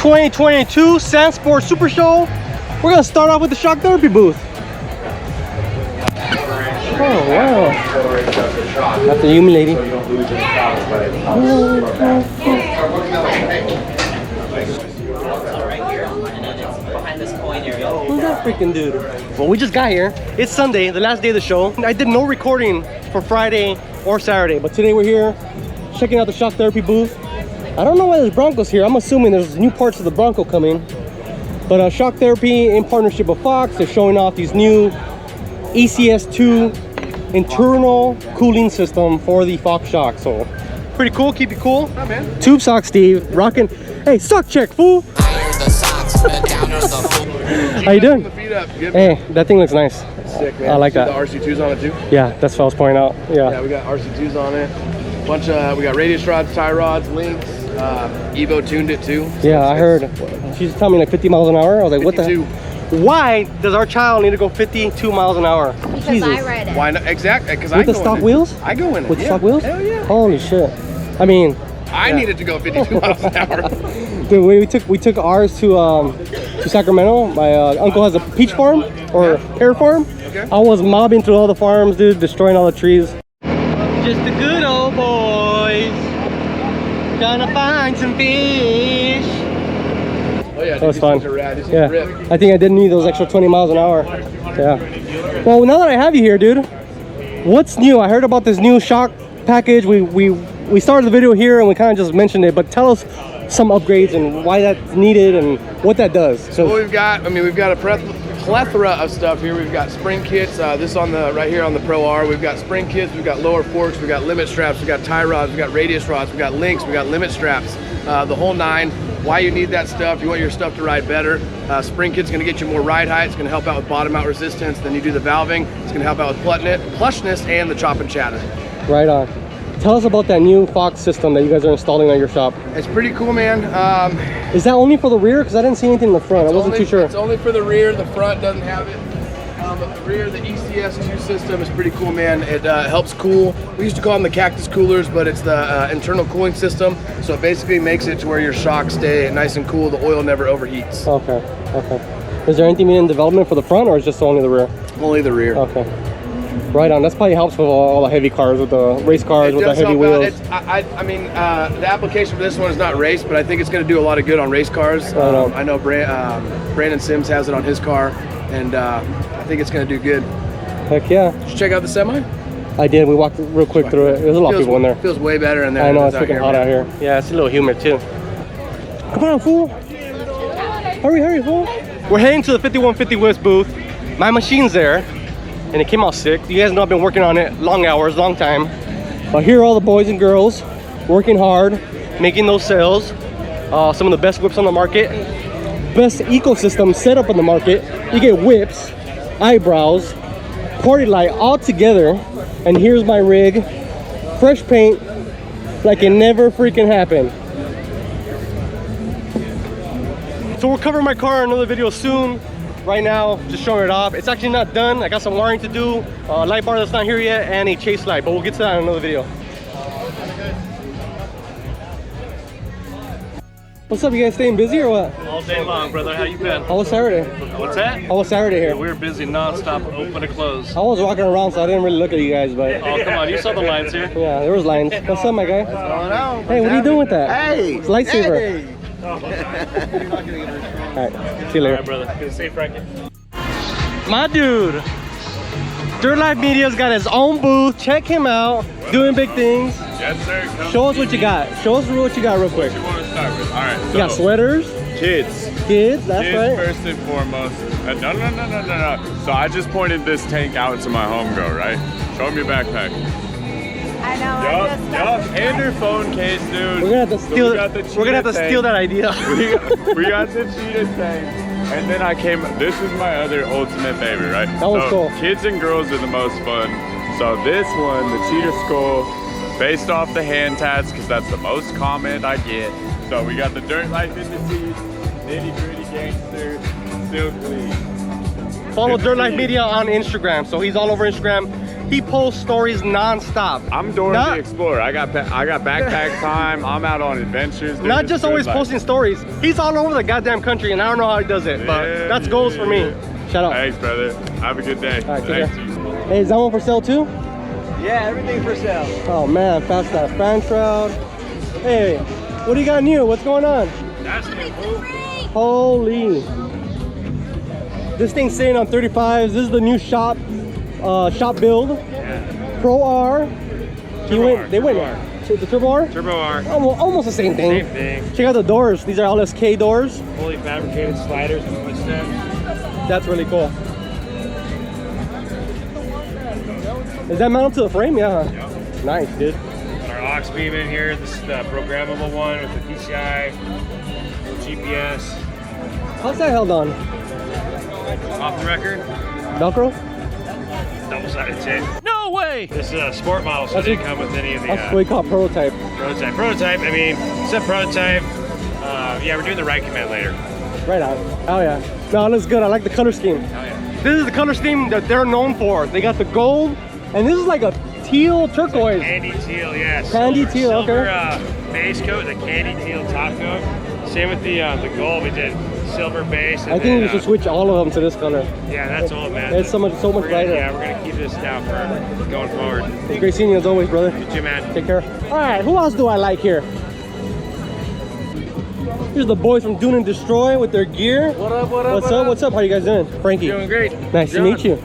2022 Sandsport Super Show. We're gonna start off with the shock therapy booth. Oh wow! After you, my lady. Who's that freaking dude? Well, we just got here. It's Sunday, the last day of the show. I did no recording for Friday or Saturday, but today we're here checking out the shock therapy booth. I don't know why there's Broncos here. I'm assuming there's new parts of the Bronco coming. But shock therapy in partnership with Fox, they're showing off these new ECS2 internal cooling system for the Fox shock. So pretty cool, keep it cool. Oh, man. Tube sock Steve, rocking. Hey, sock check, fool. How you doing? Hey, that thing looks nice. Sick, man. I like that. The RC2s on it too? Yeah, that's what I was pointing out. Yeah, we got RC2s on it. Bunch of, we got radius rods, tie rods, links. Evo tuned it too. So yeah, I heard. She's telling me like 50 miles an hour. I was like, 52. What the? Why does our child need to go 52 miles an hour? Because Jesus. I ride it. Why not? Exactly. Because I with the stock wheels? I go in it. With the stock wheels? Hell yeah. Holy shit. I mean, I needed to go 52 miles an hour. Dude, we took ours to Sacramento. My uncle has a peach farm or pear farm. Okay. I was mobbing through all the farms, dude, destroying all the trees. Just the good old boys. Gonna find some fish. Oh yeah, that was fun. Yeah, I think I didn't need those extra 20 miles an hour. Yeah. Well, now that I have you here, dude, what's new? I heard about this new shock package. We started the video here and we kind of just mentioned it, but tell us some upgrades and why that's needed and what that does. So what we've got, we've got a plethora of stuff here. We've got spring kits. This on the right here on the Pro R. We've got spring kits. We've got lower forks. We've got limit straps. We've got tie rods. We've got radius rods. We've got links. We've got limit straps. The whole nine. Why you need that stuff? You want your stuff to ride better. Spring kit's going to get you more ride height. It's going to help out with bottom out resistance. Then you do the valving. It's going to help out with plushness and the chop and chatter. Right on. Tell us about that new Fox system that you guys are installing on your shop. It's pretty cool, man. Is that only for the rear? Because I didn't see anything in the front. I wasn't too sure. It's only for the rear. The front doesn't have it. But the rear, the ECS2 system is pretty cool, man. It helps cool. We used to call them the cactus coolers, but it's the internal cooling system. So it basically makes it to where your shocks stay nice and cool. The oil never overheats. Okay, okay. Is there anything in development for the front, or is just only the rear? Only the rear. Okay. Right on. That's probably helps with all the heavy cars, with the race cars, with the heavy wheels. The application for this one is not race, but I think it's going to do a lot of good on race cars. I know Brandon Sims has it on his car, and I think it's going to do good. Heck yeah. Did you check out the semi? I did. We walked real quick through it. There's a lot of people in there. Feels way better in there. I know, it's freaking hot out here. Yeah, it's a little humid too. Come on, fool. Hurry, hurry, fool. We're heading to the 5150 West booth. My machine's there, and it came out sick. You guys know I've been working on it long hours, long time. But here are all the boys and girls working hard, making those sales. Some of the best whips on the market. Best ecosystem set up on the market. You get whips, eyebrows, party light all together. And here's my rig. Fresh paint like it never freaking happened. So we'll cover my car in another video soon. Right now, just showing it off. It's actually not done. I got some wiring to do, a light bar that's not here yet, and a chase light, but we'll get to that in another video. What's up, you guys staying busy or what? All day long, brother. How you been? How was Saturday? What's that? How was Saturday here? We were busy non-stop, open to close. I was walking around, so I didn't really look at you guys, but... Oh, come on. You saw the lines here. Yeah, there was lines. What's up, my guy? What's going on? Hey, what are you doing with that? Hey! It's a lightsaber. Hey. Alright, see you later. All right, brother. Good to see you, Frankie. My dude, Dirt Life Media's got his own booth. Check him out, doing big things. Yes, sir. Show us what you got. Show us what you got real quick. What you want to start with? All right. You got sweaters, Kids. kids, that's Kids right. first and foremost. No. So I just pointed this tank out to my homegirl, right? Show him your backpack. I know. Yup. And your phone case, dude. We're gonna have to steal. We're gonna have to steal that idea. we got the cheetah tank. And then this is my other ultimate favorite, right? That was cool. Kids and girls are the most fun. So this one, the cheetah skull, based off the hand tats, because that's the most comment I get. So we got the Dirt Life in the teeth, nitty gritty gangster, still clean. Follow Dirt Life Media on Instagram. So he's all over Instagram. he posts stories non-stop. I'm Dora the Explorer. I got backpack time. I'm out on adventures. Dude. Not just always posting stories. He's all over the goddamn country, and I don't know how he does it, but that's goals for me. Shout out. Thanks, brother. Have a good day. All right, take care. Hey, is that one for sale too? Yeah, everything for sale. Oh man, fast that fan shroud. Hey, what do you got new? What's going on? That's cool. Holy. This thing's sitting on 35s. This is the new shop build. Yeah. Pro R. They went. The Turbo R? Turbo R. Almost the same thing. Same thing. Check out the doors. These are all SK doors. Fully fabricated sliders and footsteps. That's really cool. Is that mounted to the frame? Yeah. Yep. Nice, dude. Our aux beam in here. This is the programmable one with the PCI, GPS. How's that held on? Off the record. Velcro? Double-sided tape. No way! This is a sport model, so it didn't come with any of the That's what we call prototype. Prototype, I mean, it's a prototype. Yeah, we're doing the right command later. Right on. Oh yeah. No, it looks good. I like the color scheme. Oh yeah. This is the color scheme that they're known for. They got the gold, and this is like a teal turquoise. Candy teal, yes. Candy teal, silver, okay. Base coat, the candy teal top coat. Same with the gold. We did silver base. And I think we should switch all of them to this color. Yeah, that's all, man. It's so much brighter. Yeah, we're gonna keep this down for going forward. It's great seeing you as always, brother. You too, man. Take care. All right, who else do I like here? Here's the boys from Dune and Destroy with their gear. What up, what up, What's up? What's up? How you guys doing? Frankie. Doing great. Nice to meet you.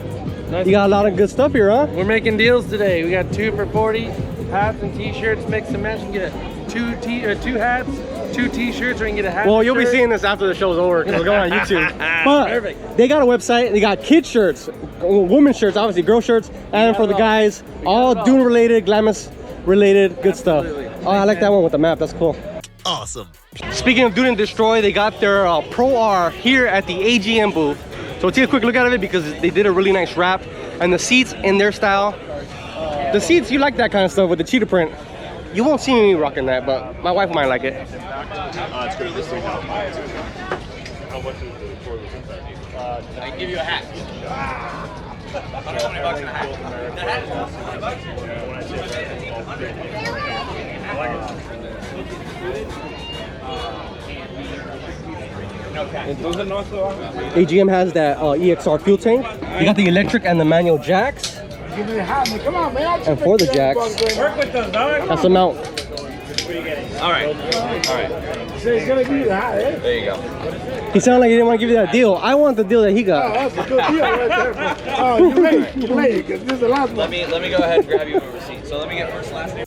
Nice. You got a lot of good stuff here, huh? We're making deals today. We got 2 for 40 hats and t-shirts, mix and match. You can get two hats, 2 t-shirts, or you can get a hat. Well, you'll be seeing this after the show's over because we're going on YouTube. But Perfect. they got a website. They got kid shirts, women's shirts, obviously girl shirts, and for the guys, all Dune related, Glamis related, good stuff. Oh, I like that one with the map. That's cool. Awesome. Speaking of Dune and Destroy, they got their Pro R here at the AGM booth. So take a quick look at it because they did a really nice wrap, and the seats in their style. The seats, you like that kind of stuff with the cheetah print. You won't see me rocking that, but my wife might like it. It's good. This thing now. How much is the for this? I can give you a hat. $120 and a hat. AGM has that EXR fuel tank. They got the electric and the manual jacks. Give me the hat, man. Come on, man. And for the jacks, Work with those, dog. that's the mount. All right. Say he's gonna give you the hat, eh? There you go. He sounded like he didn't want to give you that deal. I want the deal that he Oh, got. that's a good deal right there. Bro. Oh, you late, because this is the last one. Let me go ahead and grab you a receipt. So let me get first last name.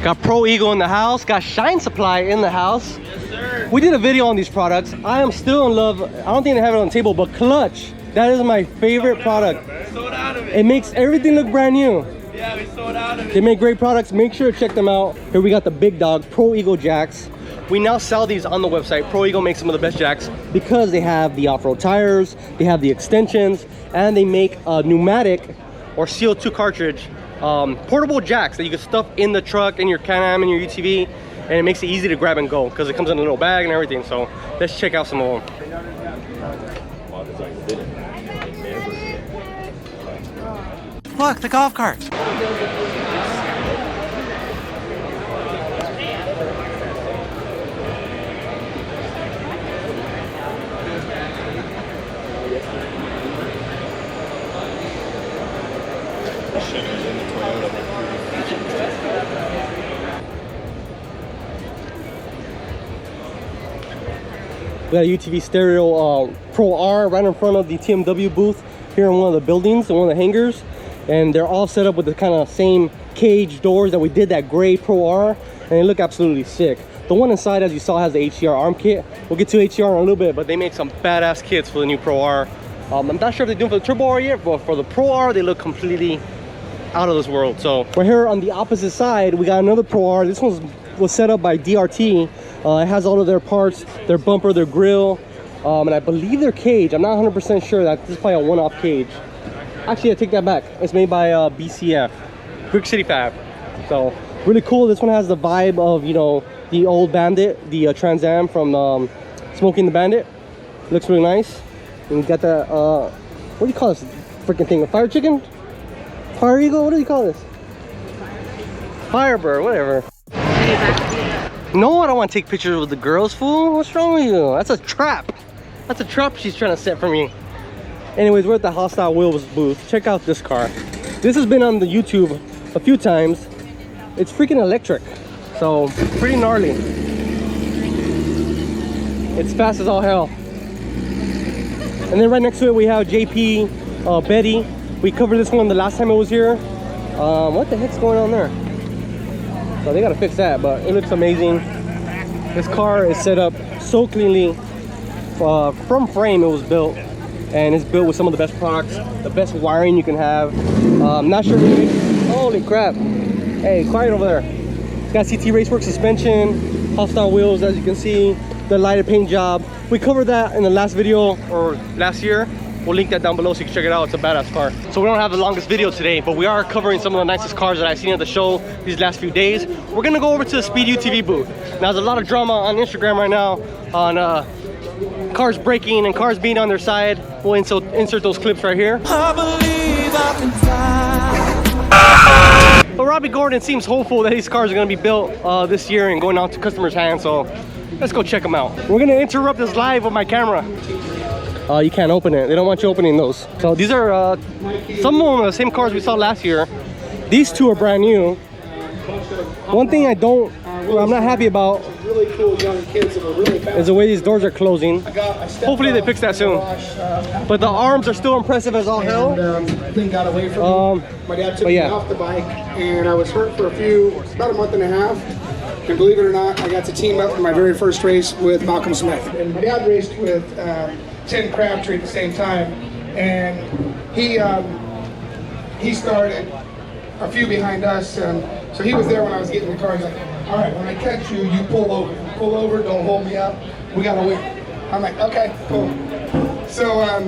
Got Pro Eagle in the house. Got Shine Supply in the house. Yes, sir. We did a video on these products. I am still in love. I don't think they have it on the table, but Clutch. That is my favorite product. Sold out of it. It makes everything look brand new. Yeah, we sold out of it. They make great products. Make sure to check them out. Here we got the big dog, Pro Eagle jacks. We now sell these on the website. Pro Eagle makes some of the best jacks because they have the off-road tires, they have the extensions, and they make a pneumatic or CO2 cartridge portable jacks that you can stuff in the truck, in your Can-Am, in your UTV, and it makes it easy to grab and go because it comes in a little bag and everything. So let's check out some of them. Look, the golf cart. We got a UTV Stereo Pro R right in front of the TMW booth here in one of the buildings, in one of the hangars. And they're all set up with the kind of same cage doors that we did that gray Pro R, and they look absolutely sick. The one inside, as you saw, has the HCR arm kit. We'll get to HCR in a little bit, but they make some badass kits for the new Pro R. I'm not sure if they're doing for the Turbo R yet, but for the Pro R, they look completely out of this world. So we're here on the opposite side. We got another Pro R. This one was set up by DRT. It has all of their parts, their bumper, their grill, and I believe their cage. I'm not 100% sure. That this is probably a one-off cage. Actually, I take that back. It's made by BCF, Brick City Fab. So really cool. This one has the vibe of, you know, the old Bandit, the Trans Am from Smoking the Bandit. Looks really nice. And we got the what do you call this freaking thing? A fire chicken? Fire Eagle? What do you call this? Firebird, whatever. No, I don't want to take pictures with the girls, fool. What's wrong with you? That's a trap. That's a trap she's trying to set for me. Anyways, we're at the Hostile Wheels booth. Check out this car. This has been on the YouTube a few times. It's freaking electric, so pretty gnarly. It's fast as all hell. And then right next to it we have JP, Betty. We covered this one the last time it was here. What the heck's going on there? So they gotta fix that, but it looks amazing. This car is set up so cleanly. From frame it was built, and it's built with some of the best products, the best wiring you can have. Not sure. Holy crap! Hey, quiet over there. It's got CT Raceworks suspension, Hostile wheels, as you can see. The lighted paint job. We covered that in the last video or last year. We'll link that down below so you can check it out. It's a badass car. So we don't have the longest video today, but we are covering some of the nicest cars that I've seen at the show these last few days. We're gonna go over to the Speed UTV booth. Now there's a lot of drama on Instagram right now on cars breaking and cars being on their side. We'll insert those clips right here. I believe I can fly. But Robbie Gordon seems hopeful that these cars are gonna be built this year and going out to customers' hands. So let's go check them out. We're gonna interrupt this live with my camera. You can't open it. They don't want you opening those. So these are some of them are the same cars we saw last year. These two are brand new. One thing I'm not happy about Really cool young kids that are really fast. is the way these doors are closing. I stepped Hopefully they off fix that the soon. garage, But the arms are still impressive as all hell. and thing got away from me. My dad took me off the bike, and I was hurt for about a month and a half. And believe it or not, I got to team up in my very first race with Malcolm Smith. And my dad raced with Tim Crabtree at the same time, and he started a few behind us. So he was there when I was getting the car. He's like, all right, when I catch you, you pull over. Pull over, don't hold me up. We gotta win. I'm like, okay, cool. So I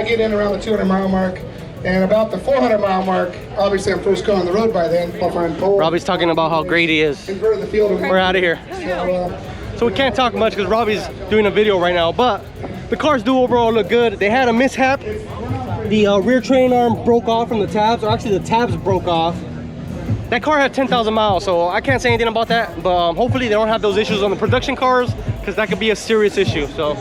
get in around the 200 mile mark, and about the 400 mile mark, obviously I'm first car on the road by then. I'll find pole. Robbie's talking about how great he is. Inverted the field. We're out of here. So we can't talk much because Robbie's doing a video right now, but the cars do overall look good. They had a mishap. The rear train arm broke off from the tabs, or actually the tabs broke off. That car had 10,000 miles, so I can't say anything about that, but hopefully they don't have those issues on the production cars, because that could be a serious issue. So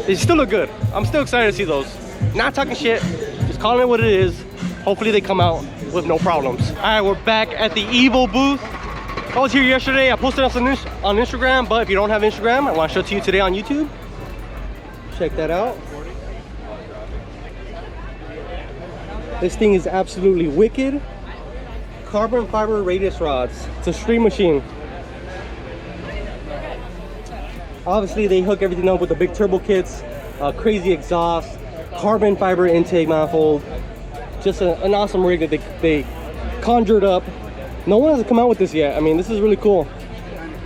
they still look good. I'm still excited to see those. Not talking shit, just calling it what it is. Hopefully they come out with no problems. All right, we're back at the Evo booth. I was here yesterday. I posted us on Instagram, but if you don't have Instagram, I want to show it to you today on YouTube. Check that out. This thing is absolutely wicked. Carbon fiber radius rods. It's a stream machine. Obviously they hook everything up with the big turbo kits, crazy exhaust, carbon fiber intake manifold. Just an awesome rig that they conjured up. No one has come out with this yet. I mean, this is really cool.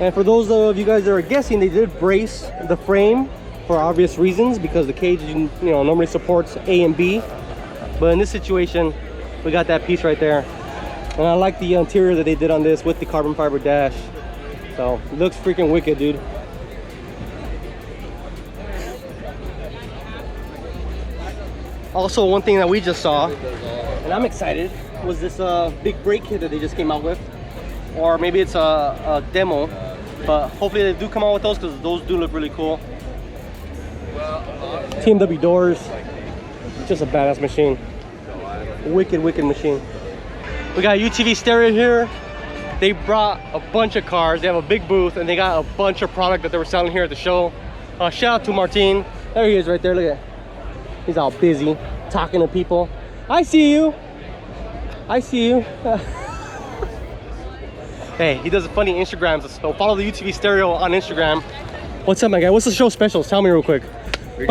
And for those of you guys that are guessing, they did brace the frame for obvious reasons, because the cage, you know, normally supports A and B. But in this situation, we got that piece right there. And I like the interior that they did on this with the carbon fiber dash. So it looks freaking wicked, dude. Also, one thing that we just saw, and I'm excited, was this big brake kit that they just came out with. Or maybe it's a demo, but hopefully they do come out with those, because those do look really cool. TMW doors, just a badass machine. Wicked, wicked machine. We got UTV Stereo here. They brought a bunch of cars. They have a big booth, and they got a bunch of product that they were selling here at the show. Shout out to Martin. There he is right there, look at that. He's all busy, talking to people. I see you. I see you. Hey, he does funny Instagrams, so follow the UTV Stereo on Instagram. What's up, my guy? What's the show specials? Tell me real quick. We're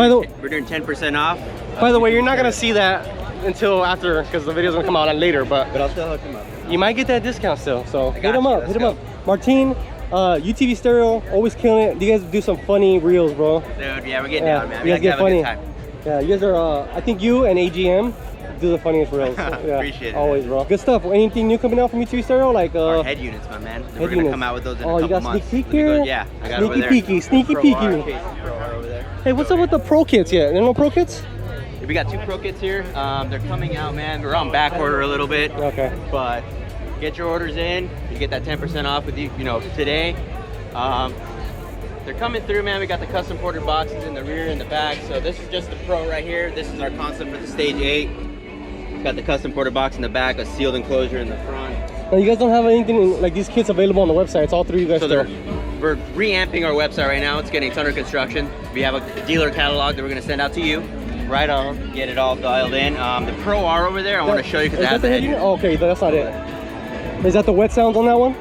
doing 10% off. By the way, you're not gonna see that until after, because the video's gonna come out later, but I'll still hook him up. you might get that discount still, so hit him you. up, Let's hit him go. up. Martin, UTV Stereo, always killing it. You guys do some funny reels, bro. Dude, yeah, we're getting down, man. You We guys get have a funny. good time. Yeah, you guys are, I think you and AGM do the funniest reels. So, yeah, Appreciate it. always, bro. Good stuff. Anything new coming out from UTV Stereo? Like, Our head units, my man. We're gonna units. come out with those in a Oh, couple you got months. sneak peek Let me go- here? Yeah, I got Sneaky over there. peeky, sneaky Pro peeky. R, HCR Pro R over there. Hey, what's up with the pro kits yet? There are no pro kits? We got 2 Pro kits here. They're coming out, man. We're on back order a little bit. Okay. But get your orders in. You get that 10% off with you know, today. They're coming through, man. We got the custom ported boxes in the rear and the back. So this is just the Pro right here. This is our concept for the Stage 8. Got the custom ported box in the back, a sealed enclosure in the front. Now, you guys don't have anything like these kits available on the website. It's all through you guys. So we're reamping our website right now. It's under construction. We have a dealer catalog that we're going to send out to you. Right on. Get it all dialed in. The Pro R over there, I want to show you because it has the head unit. Oh, okay, that's not it. Is that the wet sounds on that one?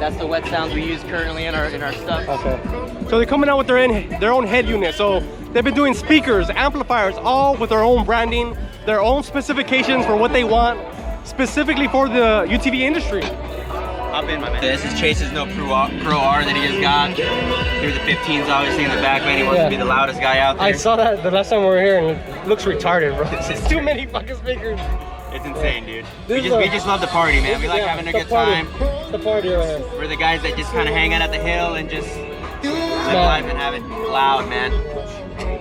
That's the wet sounds we use currently in our stuff. Okay. So they're coming out with their own head unit. So they've been doing speakers, amplifiers, all with their own branding, their own specifications for what they want, specifically for the UTV industry. Hop in, my man. This is Chase's Pro R that he just got. Here's the 15s obviously in the back, man. He wants to be the loudest guy out there. I saw that the last time we were here and it looks retarded, bro. It's too many fucking speakers. It's insane, dude. We just love the party, man. We like having a good time. It's the party right here. We're the guys that just kind of hang out at the hill and just live life and have it loud, man.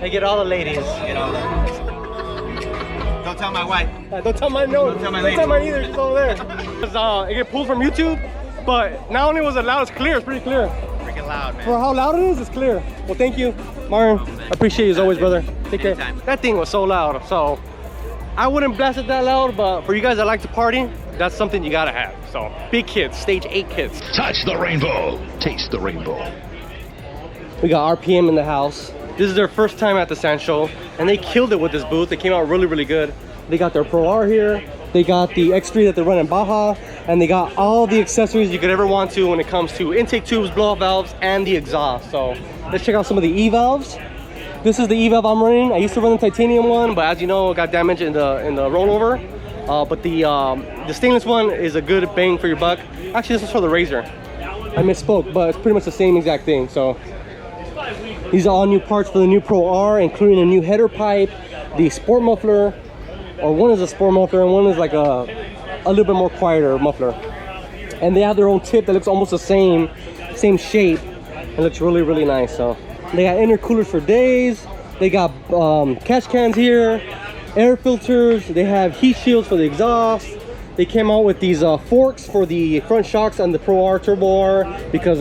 They get all the ladies. Get all the... Don't tell my wife. Don't tell my no. Don't tell my lady. Don't tell mine either. She's over there. It get pulled from YouTube, but not only was it loud, it's clear. It's pretty clear. Freaking loud, man. For how loud it is, it's clear. Well, thank you, Martin. I appreciate you as always, brother. Take care. That thing was so loud. So I wouldn't blast it that loud, but for you guys that like to party, that's something you gotta have. So big kids, Stage 8 kids. Touch the rainbow. Taste the rainbow. We got RPM in the house. This is their first time at the Sand Show, and they killed it with this booth. They came out really, really good. They got their Pro R here. They got the X3 that they run in Baja, and they got all the accessories you could ever want to when it comes to intake tubes, blow-off valves, and the exhaust. So let's check out some of the E-valves. This is the E-valve I'm running. I used to run the titanium one, but as you know, it got damaged in the rollover. But the stainless one is a good bang for your buck. Actually, this is for the Razor. I misspoke, but it's pretty much the same exact thing. So these are all new parts for the new Pro R, including a new header pipe, the sport muffler, or one is a sport muffler and one is like a little bit more quieter muffler. And they have their own tip that looks almost the same shape. It looks really, really nice. So they got intercoolers for days. They got catch cans here, air filters. They have heat shields for the exhaust. They came out with these forks for the front shocks on the Pro R Turbo R because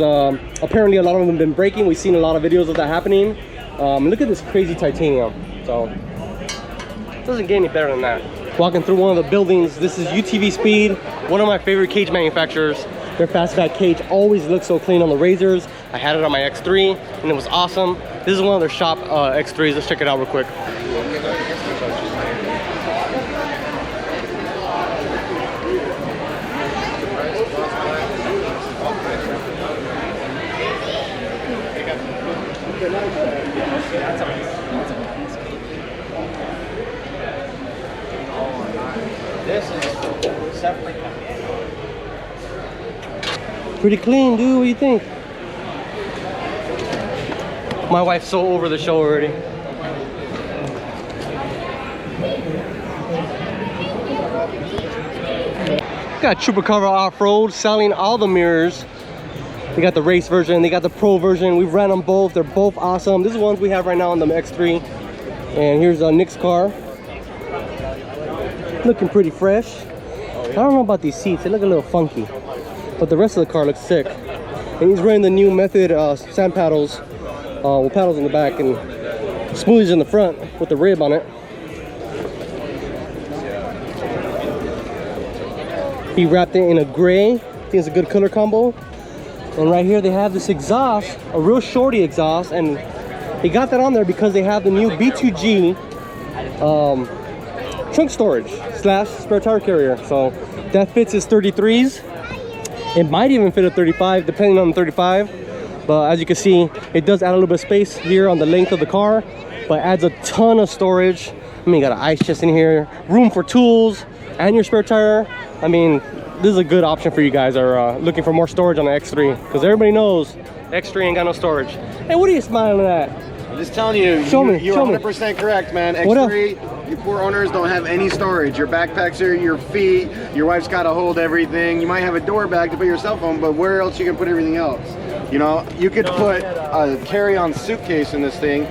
apparently a lot of them have been breaking. We've seen a lot of videos of that happening. Look at this crazy titanium. So it doesn't get any better than that. Walking through one of the buildings, this is UTV Speed, one of my favorite cage manufacturers. Their fastback cage always looks so clean on the Razors. I had it on my X3 and it was awesome. This is one of their shop X3s. Let's check it out real quick. This is separate. Pretty clean, dude. What do you think? My wife's so over the show already. Got Chupacabra off-road selling all the mirrors. They got the race version, they got the pro version. We've ran them both. They're both awesome. This is ones we have right now on the X3. And here's Nick's car. Looking pretty fresh. I don't know about these seats. They look a little funky. But the rest of the car looks sick. And he's running the new Method sand paddles. With paddles in the back and smoothies in the front with the rib on it. He wrapped it in a gray. I think it's a good color combo. And right here they have this exhaust, a real shorty exhaust, and he got that on there because they have the new B2G trunk storage / spare tire carrier. So that fits his 33s. It might even fit a 35 depending on the 35. But as you can see, it does add a little bit of space here on the length of the car, but adds a ton of storage. I mean, you got an ice chest in here, room for tools and your spare tire. I mean, this is a good option for you guys that are looking for more storage on the X3, because everybody knows the X3 ain't got no storage. Hey, what are you smiling at? I'm just telling you, you're 100% correct, man. X3, you poor owners don't have any storage. Your backpacks are your feet. Your wife's got to hold everything. You might have a door bag to put your cell phone, but where else you can put everything else? You know, you could put a carry-on suitcase in this thing,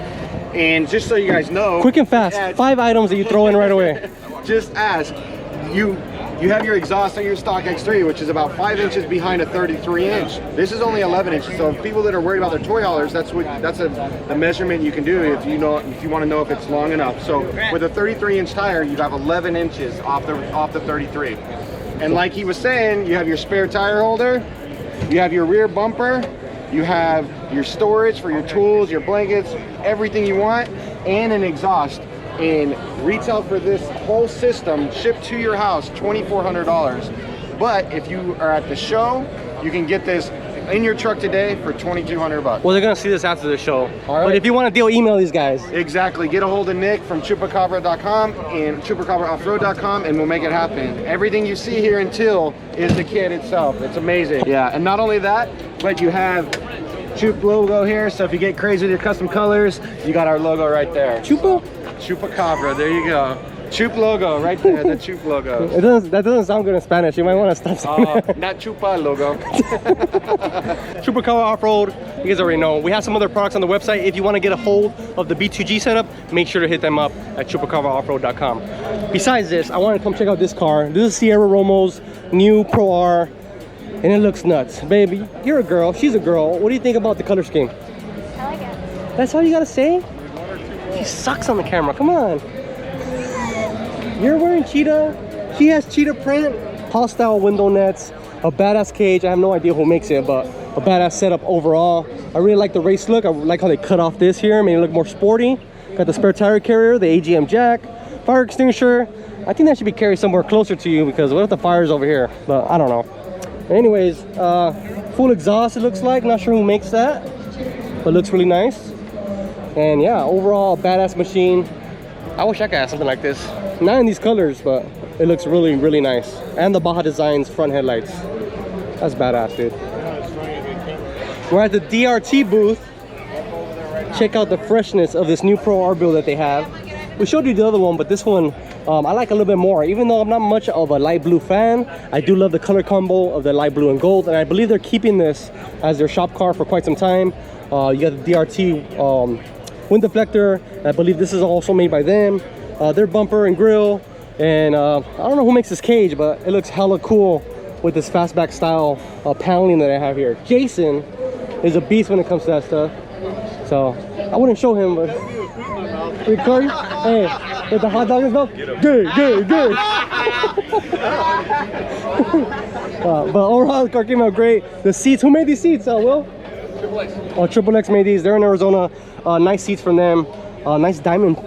And just so you guys know, quick and fast, 5 items that you throw in right away. Just ask. You have your exhaust on your stock X3, which is about 5 inches behind a 33-inch. This is only 11 inches. So people that are worried about their toy haulers, that's the measurement you can do if you want to know if it's long enough. So with a 33-inch tire, you have 11 inches off the 33. And like he was saying, you have your spare tire holder, you have your rear bumper, you have your storage for your tools, your blankets, everything you want, and an exhaust. And retail for this whole system shipped to your house $2,400. But if you are at the show, you can get this in your truck today for $2,200. Well, they're gonna see this after the show. All right. But if you want a deal, email these guys. Exactly. Get a hold of Nick from Chupacabra.com and ChupacabraOffroad.com, and we'll make it happen. Everything you see here in Till is the kit itself. It's amazing. Yeah, and not only that, but you have Chup logo here. So if you get crazy with your custom colors, you got our logo right there. Chupa? Chupacabra, there you go. Chup logo right there, the Chup logo. That doesn't sound good in Spanish. You might want to stop saying that. Not Chupa logo. Chupacabra Off-Road, you guys already know. We have some other products on the website. If you want to get a hold of the B2G setup, make sure to hit them up at ChupacabraOffroad.com. Besides this, I want to come check out this car. This is Sierra Romo's new Pro R, and it looks nuts. Baby, you're a girl. She's a girl. What do you think about the color scheme? I like it. That's all you got to say? She sucks on the camera. Come on. You're wearing cheetah. She has cheetah print, hostile window nets, a badass cage. I have no idea who makes it, but a badass setup overall. I really like the race look. I like how they cut off this here, made it look more sporty. Got the spare tire carrier, the AGM jack, fire extinguisher. I think that should be carried somewhere closer to you, because what if the fire's over here? But I don't know. Anyways, full exhaust it looks like. Not sure who makes that, but it looks really nice. And yeah, overall badass machine. I wish I could have something like this. Not in these colors, but it looks really, really nice. And the Baja Designs front headlights. That's badass, dude. We're at the DRT booth. Check out the freshness of this new Pro R build that they have. We showed you the other one, but this one I like a little bit more. Even though I'm not much of a light blue fan, I do love the color combo of the light blue and gold, and I believe they're keeping this as their shop car for quite some time. You got the DRT wind deflector. I believe this is also made by them. Their bumper and grill, and I don't know who makes this cage, but it looks hella cool with this fastback style paneling that I have here. Jason is a beast when it comes to that stuff, so I wouldn't show him, but Corey, hey, with the hot dog and stuff, good. But overall, the car came out great. The seats, who made these seats? Will? Triple X made these. They're in Arizona. Nice seats from them. Nice diamond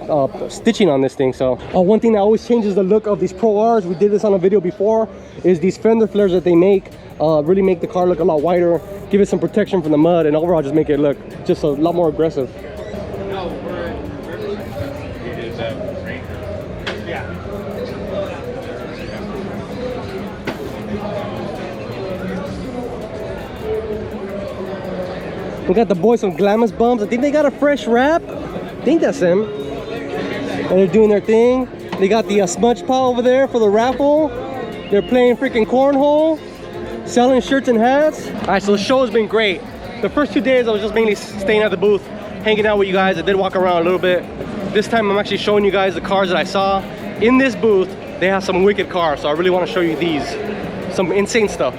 stitching on this thing. So one thing that always changes the look of these Pro Rs, we did this on a video before, is these fender flares that they make. Really make the car look a lot wider, give it some protection from the mud, and overall just make it look just a lot more aggressive. We got the boys from Glamis Bumps. I think they got a fresh wrap. I think that's them. And they're doing their thing. They got the smudge pile over there for the raffle. They're playing freaking cornhole, selling shirts and hats. All right, so the show has been great. The first 2 days I was just mainly staying at the booth, hanging out with you guys. I did walk around a little bit. This time I'm actually showing you guys the cars that I saw. In this booth, they have some wicked cars, so I really want to show you these. Some insane stuff.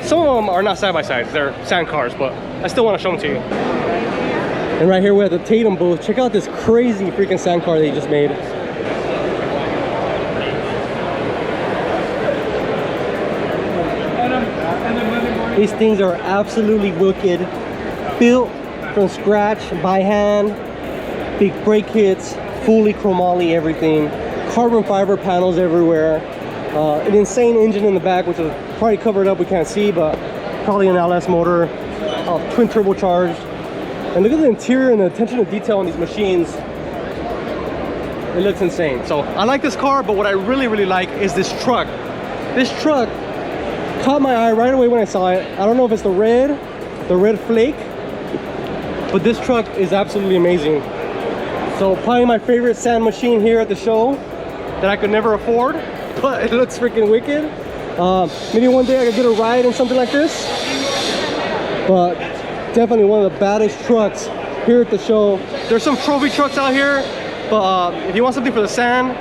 Some of them are not side-by-sides, they're sand cars, but I still want to show them to you. And right here we're at the Tatum booth. Check out this crazy freaking sand car they just made. These things are absolutely wicked. Built from scratch, by hand. Big brake kits, fully chromoly everything. Carbon fiber panels everywhere. An insane engine in the back, which is probably covered up, we can't see, but probably an LS motor, twin turbocharged. And look at the interior and the attention to detail on these machines. It looks insane. So I like this car, but what I really, really like is this truck. This truck caught my eye right away when I saw it. I don't know if it's the red flake, but this truck is absolutely amazing. So probably my favorite sand machine here at the show that I could never afford, but it looks freaking wicked. Maybe one day I could get a ride in something like this, but definitely one of the baddest trucks here at the show. There's some trophy trucks out here, but if you want something for the sand,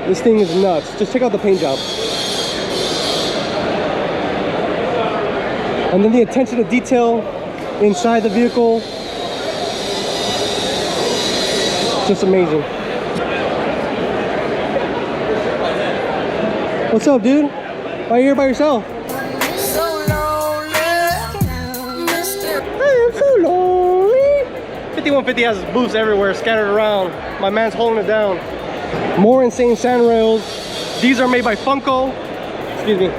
this thing is nuts. Just check out the paint job. And then the attention to detail inside the vehicle, just amazing. What's up, dude? Why are you here by yourself? Hey, I'm so lonely. 5150 has booths everywhere, scattered around. My man's holding it down. More insane sand rails. These are made by Funco. Excuse me.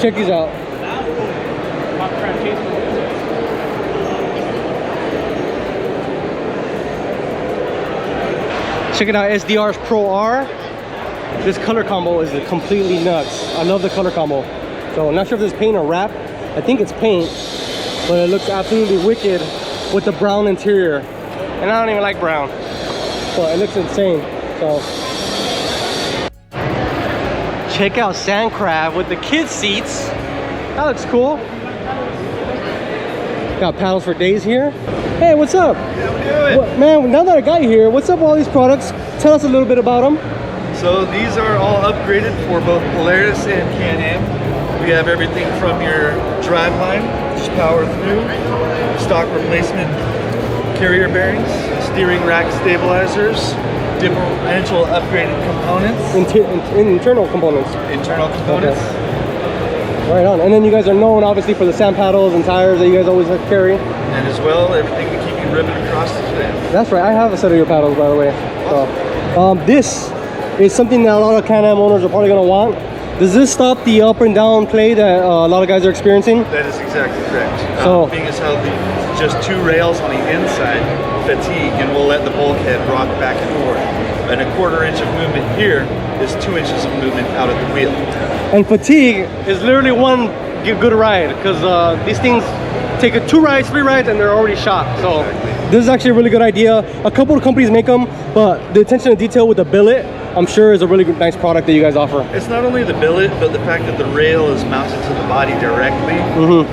Check these out. Check it out, SDR's Pro R. This color combo is completely nuts. I love the color combo. So I'm not sure if this is paint or wrap. I think it's paint, but it looks absolutely wicked with the brown interior. And I don't even like brown, but it looks insane. So check out Sandcraft with the kids seats. That looks cool. Got paddles for days here. Hey, what's up? What, man, now that I got you here, what's up with all these products? Tell us a little bit about them. So these are all upgraded for both Polaris and Can-Am. We have everything from your driveline, just power through, stock replacement carrier bearings, steering rack stabilizers, differential upgraded components. Internal components. Internal components. Okay. Right on. And then you guys are known obviously for the sand paddles and tires that you guys always carry. And as well, everything to keep you riveted across the sand. That's right. I have a set of your paddles, by the way. So, this is something that a lot of Can-Am owners are probably going to want. Does this stop the up and down play that a lot of guys are experiencing? That is exactly correct. So, being as how just two rails on the inside fatigue, and we'll let the bulkhead rock back and forth. And a 1/4 inch of movement here is 2 inches of movement out of the wheel. And fatigue is literally one good ride, because these things take 2 rides, 3 rides, and they're already shot. So this is actually a really good idea. A couple of companies make them, but the attention to detail with the billet, I'm sure, is a really nice product that you guys offer. It's not only the billet, but the fact that the rail is mounted to the body directly,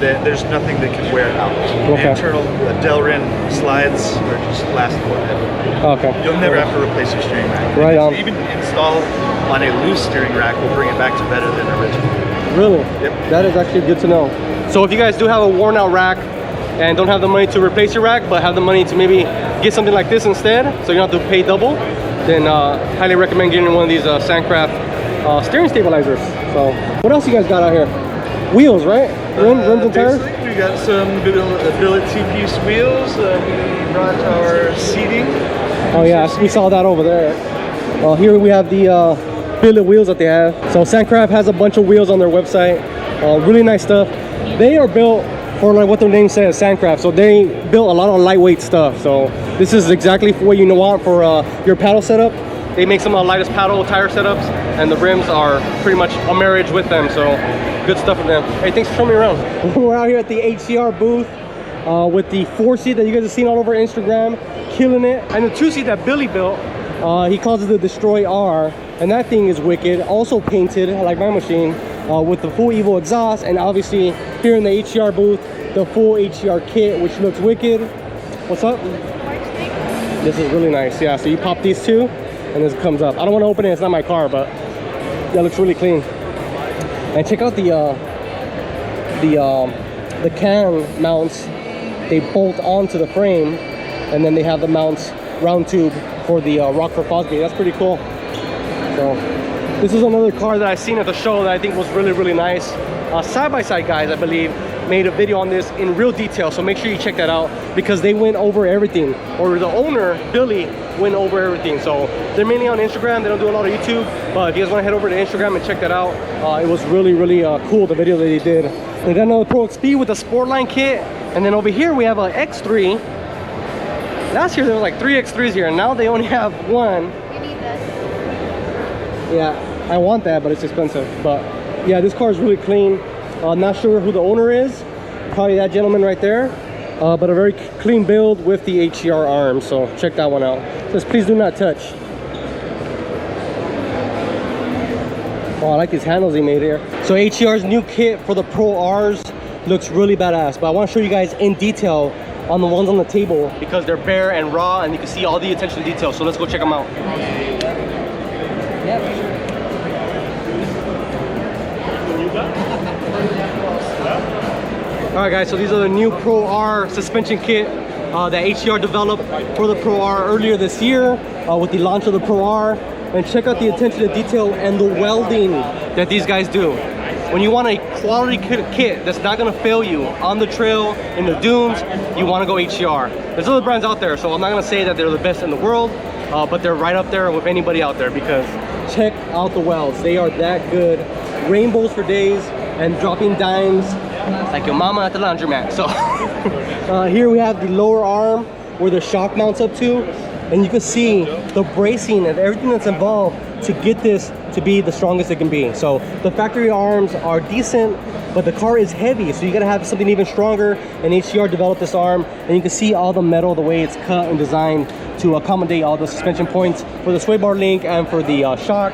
that there's nothing that can wear out. Okay. Internal Delrin slides are just last forever. Okay. You'll never have to replace your steering rack. Right on. Even installed on a loose steering rack will bring it back to better than original. Really? Yep. That is actually good to know. So if you guys do have a worn out rack and don't have the money to replace your rack, but have the money to maybe get something like this instead, so you don't have to pay double, then highly recommend getting one of these Sandcraft steering stabilizers. So what else you guys got out here? Wheels, right? Rims and tires? We got some billet 2-piece wheels. We brought our seating. Oh yeah, we saw that over there. Here we have the billet wheels that they have. So Sandcraft has a bunch of wheels on their website. Really nice stuff. They are built for like what their name says, Sandcraft. So they built a lot of lightweight stuff. So this is exactly what you want for your paddle setup. They make some of the lightest paddle tire setups, and the rims are pretty much a marriage with them. So good stuff for them. Hey, thanks for showing me around. We're out here at the HCR booth with the 4-seat that you guys have seen all over Instagram, killing it. And the 2-seat that Billy built, he calls it the Destroy R, and that thing is wicked. Also painted like my machine with the full Evo exhaust, and obviously here in the HCR booth, the full HCR kit, which looks wicked. What's up? This is really nice. Yeah, so you pop these two and this comes up. I don't want to open it, it's not my car, but that looks really clean. And check out the can mounts. They bolt onto the frame, and then they have the mounts round tube for the Rockford Fosgate. That's pretty cool. So this is another car that I seen at the show that I think was really, really nice. Side-by-Side guys, I believe, made a video on this in real detail, so make sure you check that out, because they went over everything, or the owner, Billy, went over everything. So they're mainly on Instagram. They don't do a lot of YouTube, but if you guys want to head over to Instagram and check that out, it was really, really cool, the video that they did. They got another Pro XP with a Sportline kit, and then over here we have an X3. Last year there was like 3 X3s here, and now they only have 1. You need this. Yeah, I want that, but it's expensive. But yeah, this car is really clean. Not sure who the owner is. Probably that gentleman right there. But a very clean build with the HCR arms. So check that one out. It says, please do not touch. Oh, I like these handles he made here. So HCR's new kit for the Pro Rs looks really badass. But I want to show you guys in detail on the ones on the table because they're bare and raw and you can see all the attention to detail. So let's go check them out. Alright guys, so these are the new Pro R suspension kit that HCR developed for the Pro R earlier this year with the launch of the Pro R. And check out the attention to detail and the welding that these guys do. When you want a quality kit that's not gonna fail you on the trail, in the dunes, you wanna go HCR. There's other brands out there, so I'm not gonna say that they're the best in the world, but they're right up there with anybody out there because check out the welds. They are that good. Rainbows for days and dropping dimes like your mama at the laundromat. So here we have the lower arm where the shock mounts up to. And you can see the bracing and everything that's involved to get this to be the strongest it can be. So the factory arms are decent, but the car is heavy, so you gotta have something even stronger. And HCR developed this arm, and you can see all the metal, the way it's cut and designed to accommodate all the suspension points for the sway bar link and for the shock.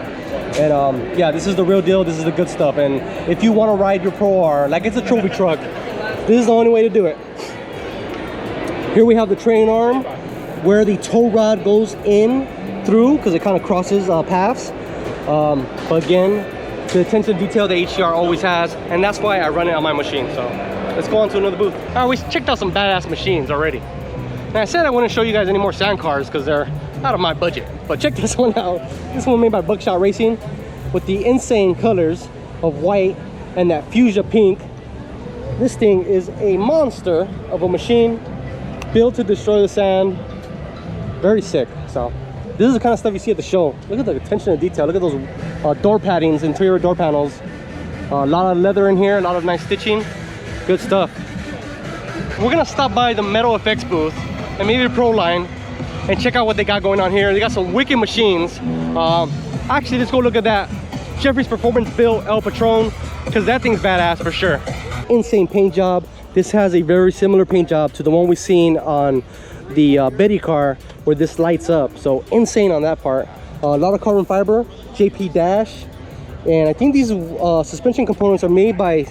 And yeah, this is the real deal. This is the good stuff. And if you want to ride your Pro R like it's a trophy truck, this is the only way to do it. Here we have the train arm, where the tow rod goes in through because it kind of crosses paths. But again, the attention to detail that HCR always has, and that's why I run it on my machine. So let's go on to another booth. All right, we checked out some badass machines already. And I said I wouldn't show you guys any more sand cars because they're out of my budget. But check this one out. This one made by Buckshot Racing with the insane colors of white and that fuchsia pink. This thing is a monster of a machine built to destroy the sand. Very sick. So this is the kind of stuff you see at the show. Look at the attention to detail. Look at those door paddings, interior door panels. A lot of leather in here, a lot of nice stitching. Good stuff. We're gonna stop by the Metal Effects booth and maybe the Proline and check out what they got going on here. They got some wicked machines. Actually, let's go look at that Jeffrey's Performance Built El Patrone, because that thing's badass for sure. Insane paint job. This has a very similar paint job to the one we've seen on the Betty car where this lights up. So insane on that part. A lot of carbon fiber, JP Dash. And I think these suspension components are made by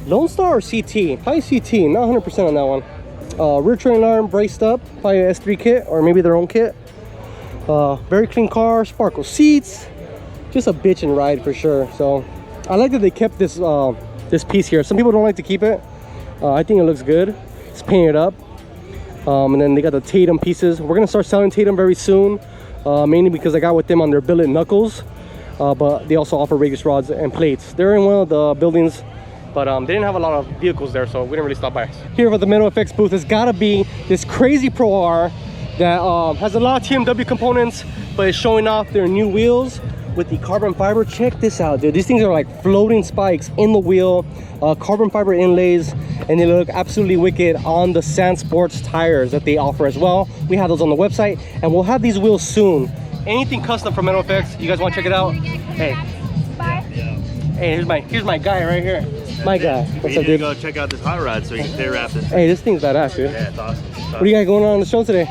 Lone Star or CT? Probably CT, not 100% on that one. Rear train arm braced up, probably an S3 kit or maybe their own kit. Very clean car, sparkle seats. Just a bitch and ride for sure. So I like that they kept this this piece here. Some people don't like to keep it. I think it looks good. It's painted up. And then they got the Tatum pieces. We're gonna start selling Tatum very soon, mainly because I got with them on their billet knuckles. But they also offer radius rods and plates. They're in one of the buildings, but they didn't have a lot of vehicles there, so we didn't really stop by. Here for the Metal Effects booth, it's gotta be this crazy Pro R that has a lot of TMW components, but it's showing off their new wheels with the carbon fiber. Check this out, dude. These things are like floating spikes in the wheel, carbon fiber inlays, and they look absolutely wicked on the Sand Sports tires that they offer as well. We have those on the website, and we'll have these wheels soon. Anything custom from Metal Effects, you guys want to check it out? Hey, hey, here's my guy right here. My guy. What's up, dude? Go check out this hot rod so you can stay wrapped in. Hey, this thing's badass, dude. Yeah, it's awesome. What do you got going on the show today?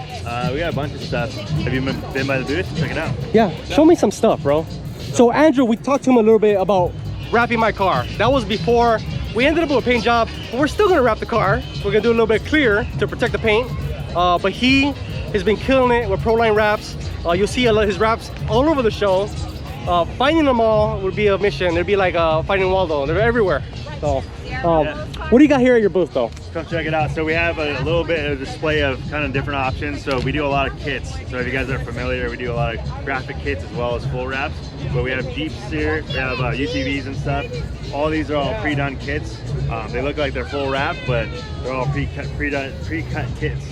We got a bunch of stuff. Have you been by the booth? Check it out. Yeah, show me some stuff, bro. So Andrew, we talked to him a little bit about wrapping my car. That was before we ended up with a paint job, but we're still gonna wrap the car. We're gonna do a little bit clear to protect the paint. But he has been killing it with Proline Wraps. You'll see his wraps all over the show. Finding them all would be a mission. It'd be like finding Waldo. They're everywhere. So, what do you got here at your booth, though? Come check it out. So we have a little bit of a display of kind of different options. So we do a lot of kits. So if you guys are familiar, we do a lot of graphic kits as well as full wraps. But we have Jeeps here, we have UTVs and stuff. All these are all pre-done kits. They look like they're full wrap, but they're all pre-cut kits.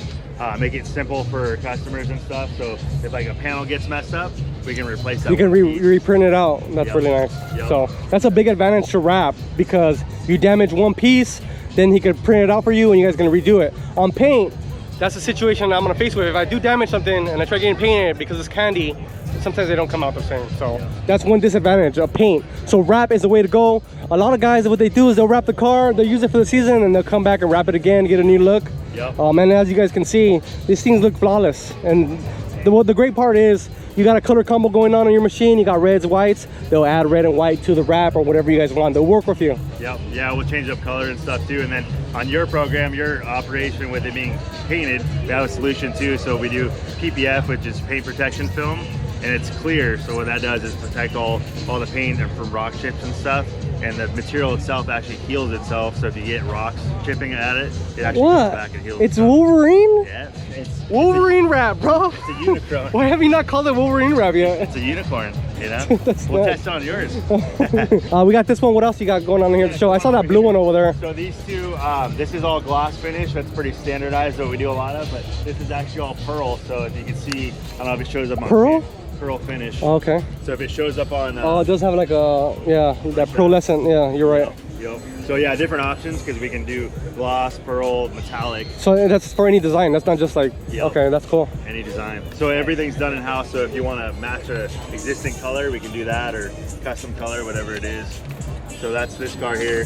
Make it simple for customers and stuff. So if like a panel gets messed up, we can replace that. You can reprint it out. That's really nice. So that's a big advantage to wrap, because you damage one piece, then he could print it out for you and you guys can redo it. On paint, that's the situation I'm gonna face with. If I do damage something and I try getting paint in it because it's candy, sometimes they don't come out the same. So that's one disadvantage of paint. So wrap is the way to go. A lot of guys, what they do is they'll wrap the car, they'll use it for the season, and they'll come back and wrap it again, get a new look. And as you guys can see, these things look flawless. And the great part is you got a color combo going on your machine. You got reds, whites. They'll add red and white to the wrap or whatever you guys want. They'll work with you. Yeah, we'll change up color and stuff too. And then on your program, your operation with it being painted, we have a solution too. So we do PPF, which is paint protection film, and it's clear. So what that does is protect all the paint from rock chips and stuff. And the material itself actually heals itself. So if you get rocks chipping at it, it actually goes back and heals It's itself. Wolverine? Yeah. Wolverine wrap, bro. It's a unicorn. Why have you not called it Wolverine wrap yet? It's a unicorn, you know? That's We'll nuts. test on yours. We got this one. What else you got going on here at the show? I saw that blue one over there. So these two, this is all gloss finish. That's pretty standardized, what we do a lot of, but this is actually all pearl. So if you can see, I don't know if it shows up on Pearl? Pearl finish. Oh, okay. So if it shows up on... Oh, it does have like a, yeah, that pearlescent. Yeah, you're right. Yep. So yeah, different options because we can do gloss, pearl, metallic. So that's for any design. That's not just like, okay, that's cool. Any design. So everything's done in-house. So if you want to match a existing color, we can do that, or custom color, whatever it is. So that's this car here,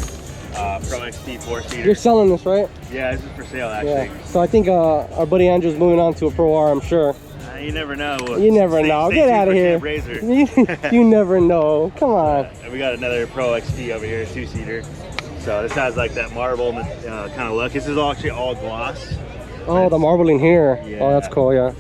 Pro XT 4-seater. You're selling this, right? Yeah, this is for sale actually. Yeah. So I think our buddy Andrew's moving on to a Pro R, I'm sure. You never know. You never know. Get out of here. You never know. Come on. We got another Pro XT over here, 2-seater. So this has like that marble kind of look. This is actually all gloss. Oh, the marbling here. Yeah. Oh, that's cool. Yeah.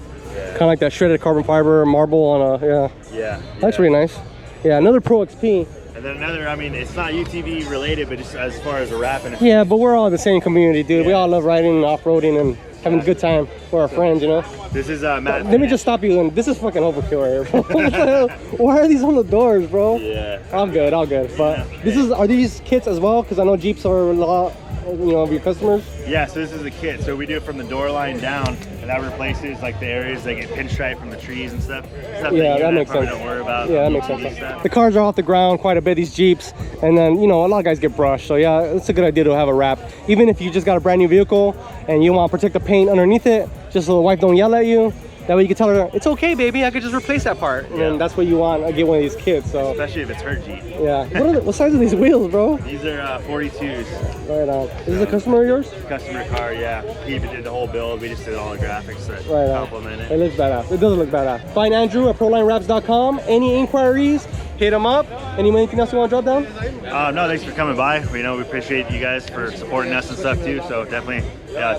Kind of like that shredded carbon fiber marble on a, Yeah. That's really nice. Yeah, another Pro XP. And then another, I mean, it's not UTV related, but just as far as a wrapping. Yeah, but we're all the same community, dude. We all love riding and off-roading and having a good time with our friends, you know? This is Matt. Let me just stop you. This is fucking overkill here, bro. What the hell? Why are these on the doors, bro? Yeah. I'm good, But this is, are these kits as well? Because I know Jeeps are a lot, you know, of your customers. Yeah, so this is a kit. So we do it from the door line down, and that replaces like the areas that get pinstripe from the trees and stuff. Yeah, that makes sense. Don't worry about. Yeah, that makes sense. The cars are off the ground quite a bit, these Jeeps, and then, you know, a lot of guys get brushed. So yeah, it's a good idea to have a wrap. Even if you just got a brand new vehicle and you want to protect the paint underneath it, just so the wife don't yell at you. That way you can tell her, it's okay, baby, I could just replace that part. And then that's what you want. I get one of these kits, so. Especially if it's her Jeep. Yeah. What size are these wheels, bro? These are 42s. Right on. Is this a customer of yours? Customer car, yeah. He did the whole build. We just did all the graphics that complement it. It looks badass. It does look badass. Find Andrew at ProlineWraps.com. Any inquiries, hit him up. Anything else you want to drop down? No, thanks for coming by. We know we appreciate you guys for supporting us and stuff too. So definitely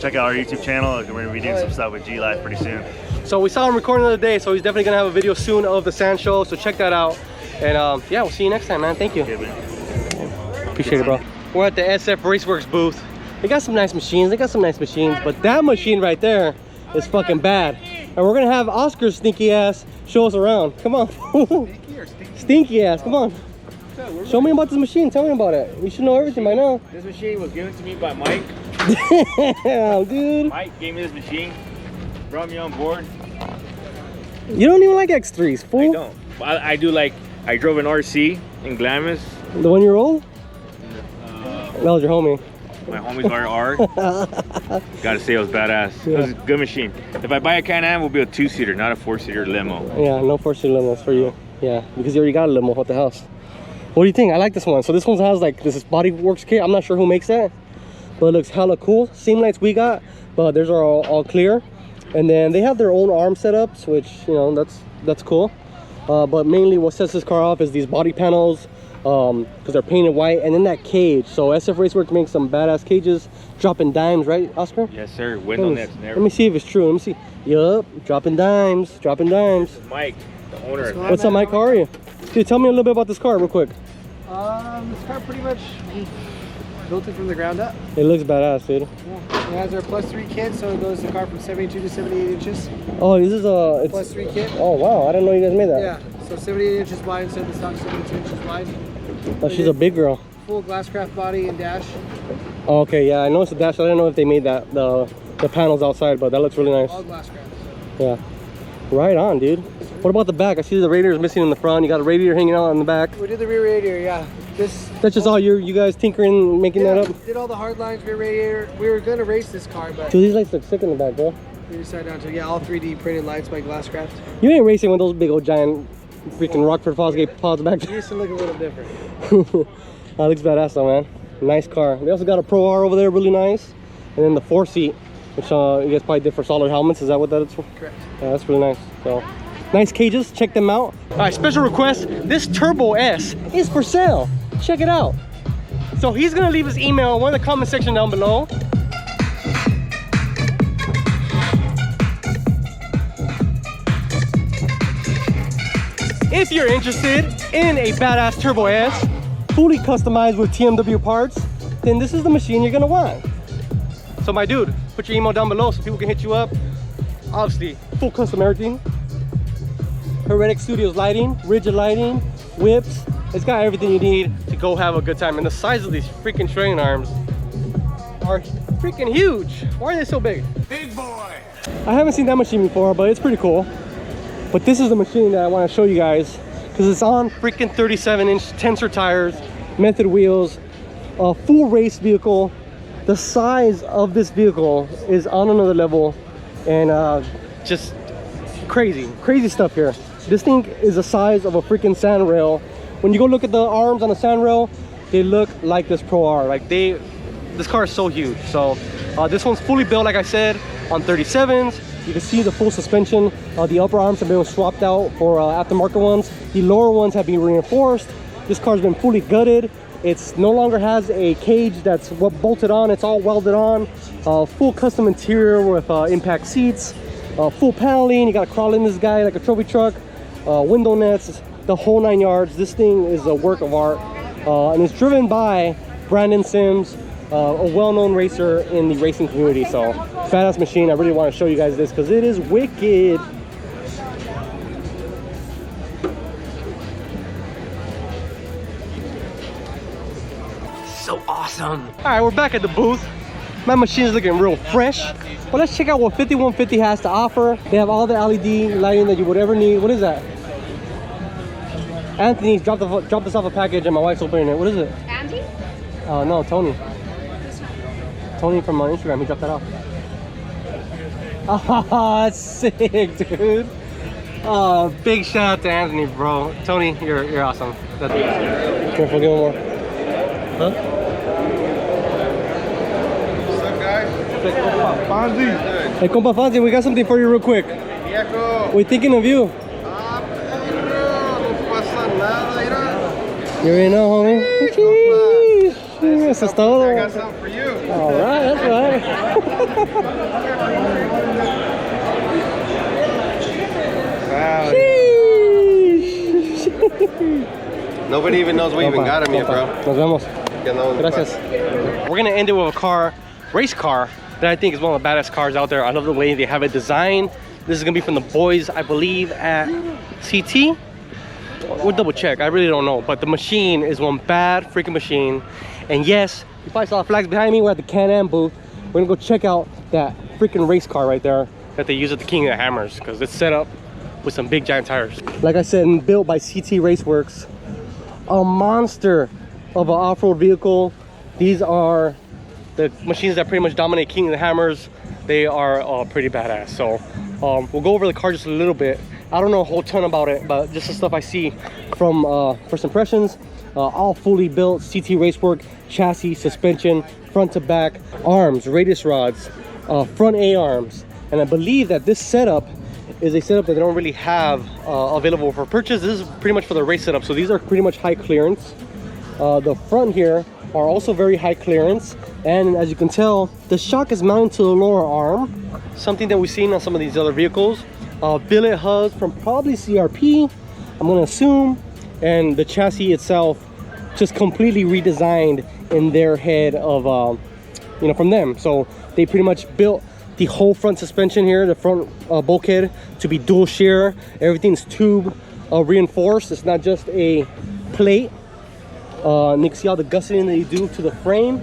check out our YouTube channel. We're going to be doing some stuff with G Life pretty soon. So we saw him recording the other day, so he's definitely going to have a video soon of the sand show. So check that out. And yeah, we'll see you next time, man. Thank you. Appreciate it, bro. We're at the SF Raceworks booth. They got some nice machines. But that machine right there is fucking bad. And we're going to have Oscar's stinky ass show us around. Come on. Stinky ass, come on. Show me about this machine. Tell me about it. You should know everything by now. This machine was given to me by Mike. Damn, dude. Mike gave me this machine, brought me on board. You don't even like X3s, fool. I don't. I do like, I drove an RC in Glamis. The 1 year old? That was your homie. My homies are R. Gotta say it was badass. It was a good machine. If I buy a Can-Am, it will be a 2-seater, not a 4-seater limo. Yeah, no 4-seater limos for you. Yeah, because you already got a limo at the house. What do you think? I like this one. So this one has like this body works kit. I'm not sure who makes that, but it looks hella cool. Same lights we got, but theirs are all clear. And then they have their own arm setups, which, you know, that's cool. But mainly what sets this car off is these body panels, because they're painted white, and then that cage. So SF Raceworks makes some badass cages, dropping dimes, right, Oscar? Yes, sir. Window nets and everything. Let me see if it's true. Let me see. Yup, dropping dimes. Mike, the owner. What's up, Mike? How are you? Dude, tell me a little bit about this car real quick. This car pretty much built it from the ground up. It looks badass, dude. Yeah. It has our +3 kit, so it goes the car from 72 to 78 inches. Oh, this is a it's +3 kit. Oh wow, I didn't know you guys made that. Yeah, so 78 inches wide instead of the stock 72 inches wide. Oh, she's a big girl. Full Glasscraft body and dash. Oh, okay, yeah, I noticed the dash. I didn't know if they made that the panels outside, but that looks really nice. All Glasscraft. Yeah, right on, dude. What about the back? I see the radiator is missing in the front. You got a radiator hanging out in the back. We did the rear radiator, yeah. That's just all you guys tinkering, making that up? Did all the hard lines, rear radiator. We were gonna race this car, but dude, these lights look sick in the back, bro. We decided not to. Yeah, all 3D printed lights by Glasscraft. You ain't racing with those big old giant freaking Rockford Fosgate pods back It there. used to look a little different. That looks badass though, man. Nice car. They also got a Pro R over there, really nice. And then the 4-seat, which you guys probably did for solid helmets. Is that what that is for? Correct. Yeah, that's really nice. So, nice cages. Check them out. All right, special request. This Turbo S is for sale. Check it out. So he's gonna leave his email in the comment section down below. If you're interested in a badass Turbo S, fully customized with TMW parts, then this is the machine you're gonna want. So my dude, put your email down below so people can hit you up. Obviously, full custom everything. Heretic Studios lighting, rigid lighting, whips. It's got everything you need to go have a good time. And the size of these freaking training arms are freaking huge. Why are they so big? Big boy! I haven't seen that machine before, but it's pretty cool. But this is the machine that I want to show you guys because it's on freaking 37-inch tensor tires, method wheels, a full race vehicle. The size of this vehicle is on another level, and just crazy stuff here. This thing is the size of a freaking sand rail. When you go look at the arms on the sand rail, they look like this Pro R. Like this car is so huge. So this one's fully built, like I said, on 37s. You can see the full suspension. The upper arms have been swapped out for aftermarket ones. The lower ones have been reinforced. This car's been fully gutted. It's no longer has a cage that's bolted on. It's all welded on. Full custom interior with impact seats, full paneling. You got to crawl in this guy like a trophy truck. Window nets, the whole 9 yards. This thing is a work of art, and it's driven by Brandon Sims, a well-known racer in the racing community. So badass machine. I really want to show you guys this because it is wicked. So awesome. All right, we're back at the booth. My machine is looking real fresh. Well, let's check out what 5150 has to offer. They have all the LED lighting that you would ever need. What is that? Anthony dropped us off a package and my wife's opening it. What is it? Angie? No, Tony. Tony from Instagram, he dropped that off. Oh, that's sick, dude. Oh, big shout out to Anthony, bro. Tony, you're awesome. Careful, give him more. Huh? What's up, guys? Fonzie. Hey, compa Fonzie, we got something for you real quick. We're thinking of you. You already know, homie. Jeez. Eso es todo. I got something for you. All right, that's right. Wow. Nobody even knows we even got him yet, bro. Nos vemos. Gracias. We're gonna end it with a race car that I think is one of the baddest cars out there. I love the way they have it designed. This is gonna be from the boys, I believe, at CT. We'll double check, I really don't know, but the machine is one bad freaking machine. And yes, you probably saw the flags behind me. We're at the Can-Am booth. We're gonna go check out that freaking race car right there that they use at the King of the Hammers, because it's set up with some big giant tires. Like I said, built by CT Raceworks, a monster of an off-road vehicle. These are the machines that pretty much dominate King of the Hammers. They are pretty badass. So we'll go over the car just a little bit. I don't know a whole ton about it, but just the stuff I see from first impressions. All fully built CT Racework chassis, suspension, front to back, arms, radius rods, front A-arms. And I believe that this setup is a setup that they don't really have available for purchase. This is pretty much for the race setup. So these are pretty much high clearance. The front here are also very high clearance. And as you can tell, the shock is mounted to the lower arm, something that we've seen on some of these other vehicles. Billet hubs from probably CRP, I'm gonna assume, and the chassis itself just completely redesigned in their head of, you know, from them. So they pretty much built the whole front suspension here, the front bulkhead, to be dual shear. Everything's tube reinforced. It's not just a plate. And you can see all the gusseting that you do to the frame.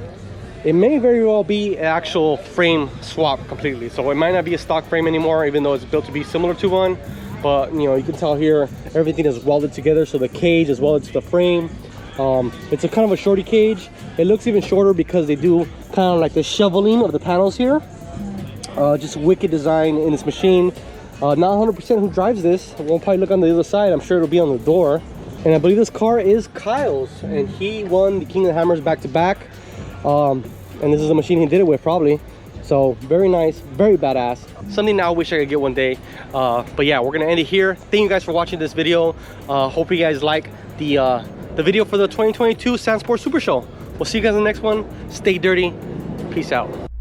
It may very well be an actual frame swap completely. So it might not be a stock frame anymore, even though it's built to be similar to one. But you know, you can tell here, everything is welded together. So the cage is welded to the frame. It's a kind of a shorty cage. It looks even shorter because they do kind of like the shoveling of the panels here. Just wicked design in this machine. Not 100% who drives this. We'll probably look on the other side. I'm sure it'll be on the door. And I believe this car is Kyle's, and he won the King of the Hammers back-to-back. And this is a machine he did it with, probably. So very nice, very badass. Something that I wish I could get one day. But yeah, we're gonna end it here. Thank you guys for watching this video. Hope you guys like the video for the 2022 Sand Sport Super Show. We'll see you guys in the next one. Stay dirty. Peace out.